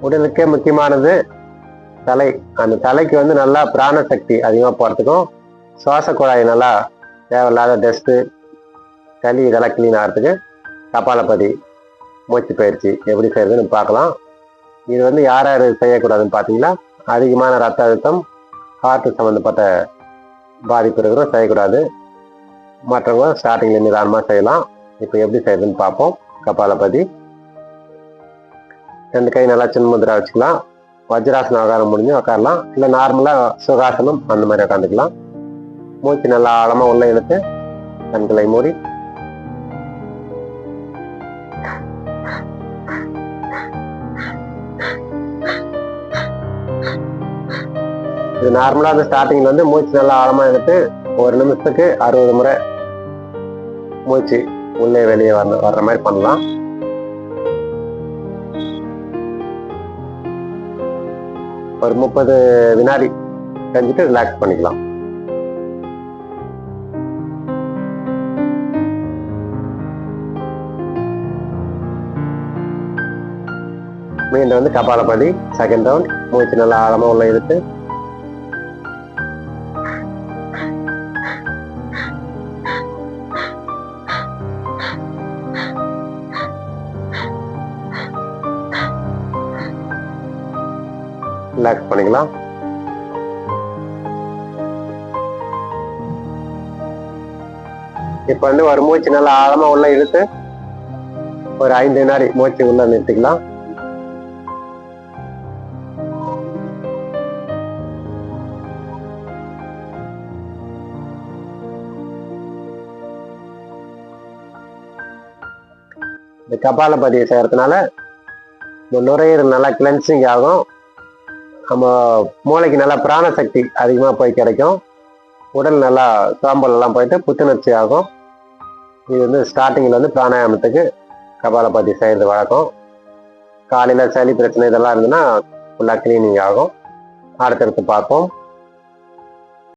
உடலுக்கே முக்கியமானது தலை. அந்த தலைக்கு வந்து நல்லா பிராண சக்தி அதிகமாக போகிறதுக்கும், சுவாச குழாய் நல்லா தேவையில்லாத டஸ்ட்டு சளி இதெல்லாம் கிளீன் ஆகிறதுக்கு கபாலபதி மூச்சு பயிற்சி எப்படி செய்யறதுன்னு பார்க்கலாம். இது வந்து யார் யார் செய்யக்கூடாதுன்னு பார்த்தீங்கன்னா, அதிகமான ரத்த அழுத்தம், ஹார்ட் சம்மந்தப்பட்ட பாதிப்பு இருக்கிறோம் செய்யக்கூடாது. மற்றவங்க ஸ்டார்டிங்கில் நிதானமாக செய்யலாம். இப்போ எப்படி செய்யறதுன்னு பார்ப்போம். கபாலபதி 2 கை நல்லா சின்ன முதிரா வச்சுக்கலாம். வஜ்ராசனம் உட்காரம் முடிஞ்சு உட்காரலாம், இல்லை நார்மலாக சுகாசனம் அந்த மாதிரி உட்காந்துக்கலாம். மூச்சு நல்லா ஆழமாக உள்ள இழுத்து கண்களை மூடி இது நார்மலாக அந்த ஸ்டார்டிங்கில் வந்து மூச்சு நல்லா ஆழமாக இழுத்து 1 நிமிஷத்துக்கு 60 முறை மூச்சு உள்ளே வெளியே வர்ற மாதிரி பண்ணலாம். ஒரு 30 வினாடி செஞ்சுட்டு ரிலாக்ஸ் பண்ணிக்கலாம். மீண்டும் வந்து கபாலபதி செகண்ட் ரவுண்ட். மூச்சு நல்லா ஆழமா உள்ள இழுத்து ரிலாக்ஸ் பண்ணிக்கலாம். இப்ப வந்து ஒரு மூச்சு நல்லா ஆழமா உள்ள இழுத்து ஒரு 5 வினாடி மூச்சு உள்ள நிறுத்திக்கலாம். இந்த கபாலபதியை செய்யறதுனால நுரையீரல் நல்லா கிளென்சிங் ஆகும். நம்ம மூளைக்கு நல்லா பிராண சக்தி அதிகமாக போய் கிடைக்கும். உடல் நல்லா சாம்பல் எல்லாம் போயிட்டு புத்துணர்ச்சி ஆகும். இது வந்து ஸ்டார்டிங்கில் வந்து பிராணாயாமத்துக்கு கபாலபதி செய்கிறது வழக்கம். காலையில் சளி பிரச்சனை இதெல்லாம் இருந்ததுன்னா ஃபுல்லாக கிளீனிங் ஆகும். அடுத்தடுத்து பார்ப்போம்.